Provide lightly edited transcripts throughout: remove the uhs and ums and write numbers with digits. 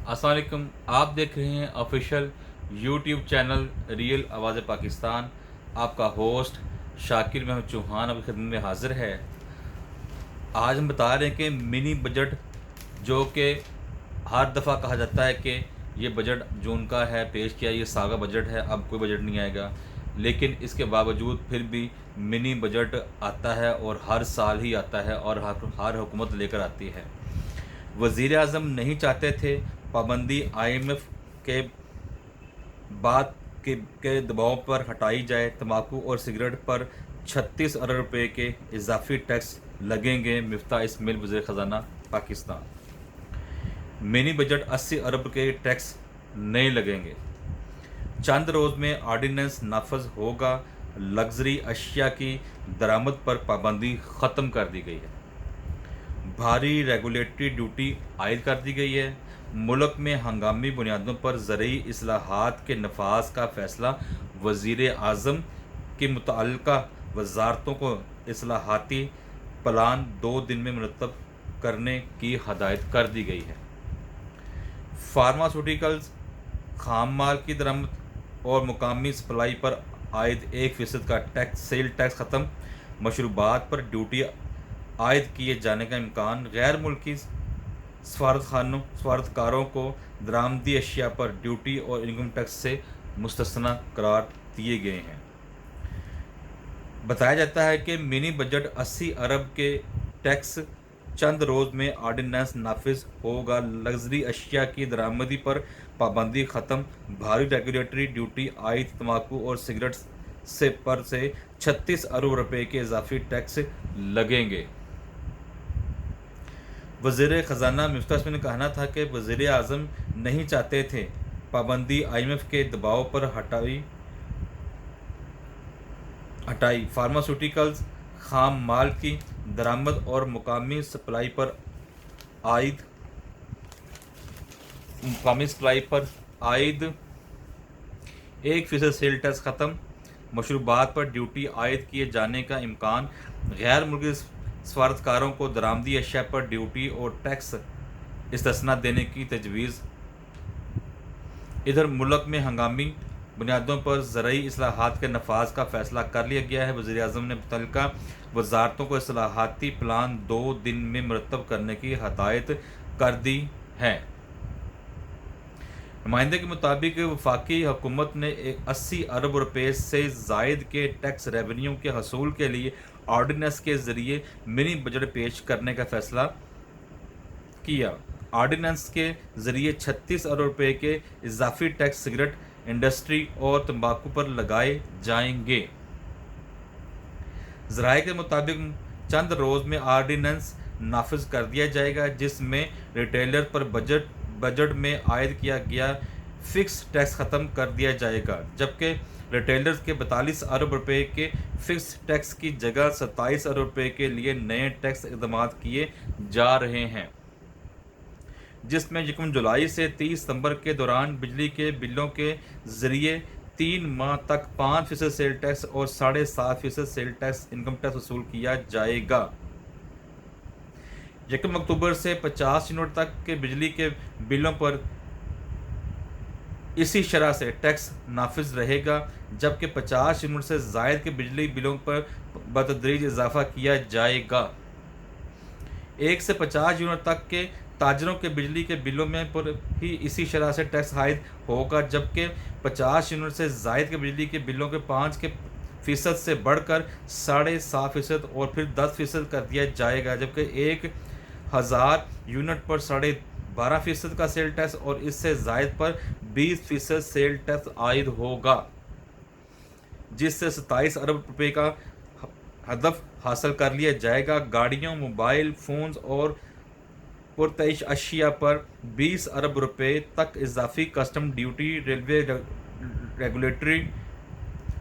अस्सलाम वालेकुम। आप देख रहे हैं ऑफिशियल यूट्यूब चैनल रियल आवाज़ पाकिस्तान। आपका होस्ट शाकिर महमूद चौहान आपकी खिदमत में हाजिर है। आज हम बता रहे हैं कि मिनी बजट जो कि हर दफ़ा कहा जाता है कि ये बजट जून का है पेश किया, ये सागा बजट है, अब कोई बजट नहीं आएगा, लेकिन इसके बावजूद फिर भी मिनी बजट आता है और हर साल ही आता है और हर हुकूमत लेकर आती है। वज़ीर आज़म नहीं चाहते थे पाबंदी IMF के बाद के दबाव पर हटाई जाए। तंबाकू और सिगरेट पर 36 अरब रुपए के इजाफी टैक्स लगेंगे। मिफ्ता इस्माइल वज़ीर ख़जाना पाकिस्तान। मिनी बजट 80 अरब के टैक्स नहीं लगेंगे। चंद रोज़ में ऑर्डिनेंस नाफज होगा। लग्जरी अशिया की दरामद पर पाबंदी ख़त्म कर दी गई है। भारी रेगुलेटरी ड्यूटी आयद कर दी गई है। मुल्क में हंगामी बुनियादों पर ज़रूरी इस्लाहात के नफाज का फ़ैसला। वज़ीर आज़म की मुतअल्लिका वज़ारतों को इस्लाहाती प्लान 2 दिन में मुरतब करने की हदायत कर दी गई है। फार्मास्यूटिकल्स खाम माल की दरामद और मुकामी सप्लाई पर आयद 1% का सेल टैक्स ख़त्म। मशरूबात पर ड्यूटी आयद किए जाने का इम्कान। गैर मुल्की सफारतकारों को दरामदी अशिया पर ड्यूटी और इनकम टैक्स से मुस्तस्ना करार दिए गए हैं। बताया जाता है कि मिनी बजट 80 अरब के टैक्स चंद रोज़ में ऑर्डिनेंस नाफिज होगा। लग्जरी अशिया की दरामदी पर पाबंदी ख़त्म। भारी रेगुलेटरी ड्यूटी आयद। तंबाकू और सिगरेट से 36 अरब रुपए के इजाफी टैक्स लगेंगे। वज़ीर ख़जाना मिफ्ता इस्माइल ने कहना था कि वज़ीर आज़म नहीं चाहते थे पाबंदी IMF के दबाव पर हटाई। फार्मास्यूटिकल्स खाम माल की दरामद और मुकामी सप्लाई पर आयद 1% सेल टैक्स ख़त्म। मशरूबात पर ड्यूटी आयद किए जाने का इम्कान। गैर मुल्की सफारतकारों को दरामदी अशिया पर ड्यूटी और टैक्स इस्तिस्ना देने की तजवीज़। इधर मुल्क में हंगामी बुनियादों पर ज़रूरी इस्लाहात के नफाज का फ़ैसला कर लिया गया है। वज़ीर आज़म ने मुतल्लिका वज़ारतों को इस्लाहाती प्लान 2 दिन में मुरतब करने की हदायत कर दी है। नुमाइंदे के मुताबिक वफाकी हुकूमत ने 80 अरब रुपए से ज़ायद के टैक्स रेवेन्यू के हसूल के लिए ऑर्डिनेंस के ज़रिए मिनी बजट पेश करने का फ़ैसला किया। ऑर्डिनेंस के ज़रिए 36 अरब रुपए के इजाफी टैक्स सिगरेट इंडस्ट्री और तंबाकू पर लगाए जाएंगे। ज़राए के मुताबिक चंद रोज़ में ऑर्डिनेंस नाफिज कर दिया जाएगा, जिसमें रिटेलर पर बजट में आयद किया गया फ़िक्स टैक्स ख़त्म कर दिया जाएगा, जबकि रिटेलर्स के 42 अरब रुपए के फ़िक्स टैक्स की जगह 27 अरब रुपए के लिए नए टैक्स इक़दाम किए जा रहे हैं, जिसमें 1 जुलाई से 30 सितंबर के दौरान बिजली के बिलों के ज़रिए 3 माह तक 5% सेल टैक्स और 7.5% सेल टैक्स इनकम टैक्स वसूल किया जाएगा। 1 अक्टूबर से 50 यूनिट तक के बिजली के बिलों पर इसी शरह से टैक्स नाफिज रहेगा, जबकि 50 यूनिट से ज़ायद के बिजली बिलों पर बतदरीज इजाफा किया जाएगा। 1 से 50 यूनिट तक के ताजरों के बिजली के बिलों में पर ही इसी शरह से टैक्स आयद होगा, जबकि 50 यूनिट से ज़ायद के बिजली के बिलों के 5% से बढ़कर 7.5% और फिर 10% कर दिया जाएगा, जबकि 1000 यूनिट पर 12.5% का सेल टैक्स और इससे ज़ायद पर 20% सेल टैक्स आयद होगा, जिससे 27 अरब रुपए का हदफ हासिल कर लिया जाएगा। गाड़ियों, मोबाइल फ़ोन्स और पुरतइश अशिया पर 20 अरब रुपए तक इजाफी custom duty, railway regulatory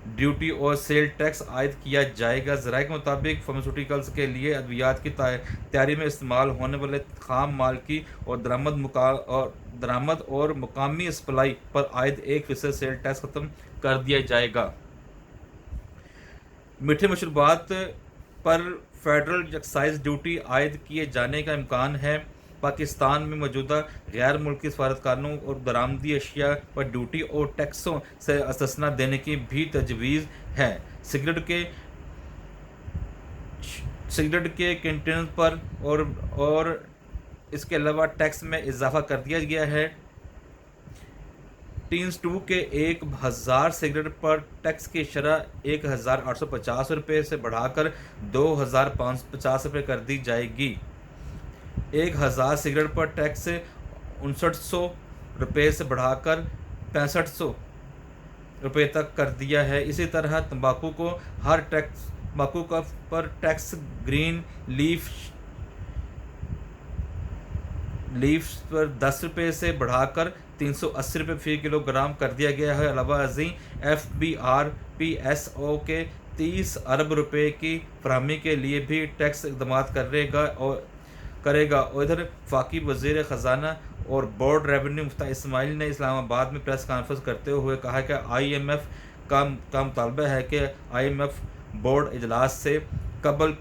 duty और सेल टैक्स आयद किया जाएगा। ज़राए के मुताबिक फार्मास्यूटिकल्स के लिए अद्वियात की तैयारी में इस्तेमाल होने वाले खाम माल की और दरामद और मुकामी सप्लाई पर आयद 1% सेल टैक्स ख़त्म कर दिया जाएगा। मीठे मशरूबात पर फेडरल एक्साइज ड्यूटी आयद किए जाने का इम्कान है। پاکستان میں موجودہ غیر ملکی سفارتخانوں اور درآمدی اشیاء پر ڈیوٹی اور ٹیکسوں سے استثنا دینے کی بھی تجویز ہے۔ سگریٹ کے کنٹینر پر اور اس کے علاوہ ٹیکس میں اضافہ کر دیا گیا ہے۔ ٹینز 2 کے 1000 سگریٹ پر ٹیکس کی شرح 1850 روپے سے بڑھا کر 2550 روپے کر دی جائے گی۔ 1000 سگریٹ پر ٹیکس 5900 روپے سے بڑھا کر 6500 روپے تک کر دیا ہے۔ اسی طرح تمباکو پر ٹیکس گرین لیفز پر 10 روپے سے بڑھا کر 380 روپے فی کلو گرام کر دیا گیا ہے۔ علاوہ ازیں FBRPSO کے 30 ارب روپے کی فراہمی کے لیے بھی ٹیکس اقدامات کرے گا۔ ادھر وفاقی وزیر خزانہ اور بورڈ ریونیو مفتاح اسماعیل نے اسلام آباد میں پریس کانفرنس کرتے ہوئے کہا کہ IMF کا مطالبہ ہے کہ IMF بورڈ اجلاس سے قبل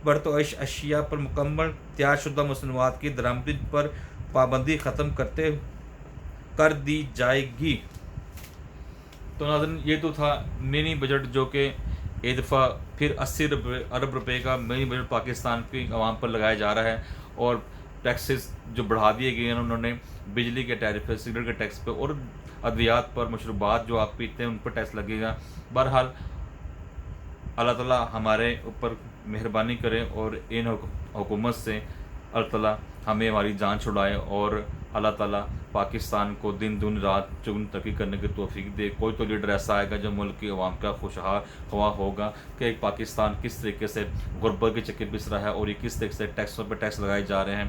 پرتعیش اشیاء پر مکمل تیار شدہ مصنوعات کی درآمدی پر پابندی ختم کر دی جائے گی۔ تو ناظرین، یہ تو تھا منی بجٹ جو کہ ایک دفعہ پھر 80 ارب روپے کا منی بجٹ پاکستان کی عوام پر لگایا جا رہا ہے، اور ٹیکسز جو بڑھا دیے گئے ہیں انہوں نے، بجلی کے ٹیرف پہ، سگریٹ کے ٹیکس پہ، اور ادویات پر، مشروبات جو آپ پیتے ہیں ان پر ٹیکس لگے گا۔ بہرحال اللہ تعالیٰ ہمارے اوپر مہربانی کرے اور ان حکومت سے اللہ تعالیٰ ہمیں ہماری جان چھڑائے، اور اللہ تعالیٰ پاکستان کو دن دن رات چگن ترقی کرنے کی توفیق دے۔ کوئی تو لیڈر ایسا آئے گا جو ملک کی عوام کا خوشحال خواہ ہوگا کہ ایک پاکستان کس طریقے سے غربت کے چکر پس رہا ہے، اور یہ کس طریقے سے ٹیکسوں پہ ٹیکس لگائے جا رہے ہیں،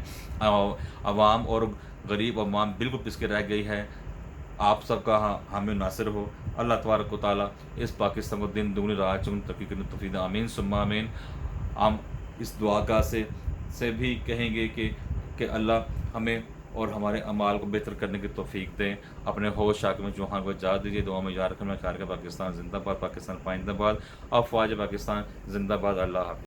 عوام اور غریب عوام بالکل پس کے رہ گئی ہے۔ آپ سب کا حامی ناصر ہو اللہ تبارک و تعالیٰ، اس پاکستان کو دن دگنی رات چگن ترقی کرنے کی توفیق دے۔ آمین ثم آمین۔ ہم اس دعا سے بھی کہیں گے کہ اللہ ہمیں اور ہمارے اعمال کو بہتر کرنے کی توفیق دیں۔ اپنے ہوش شاکر میں چوہان کو اجازت دیجیے، دعا میں یاد رکھنا۔ خیال کا پاکستان زندہ باد، پاکستان پائندہ باد، افواج پاکستان زندہ باد۔ اللہ حافظ۔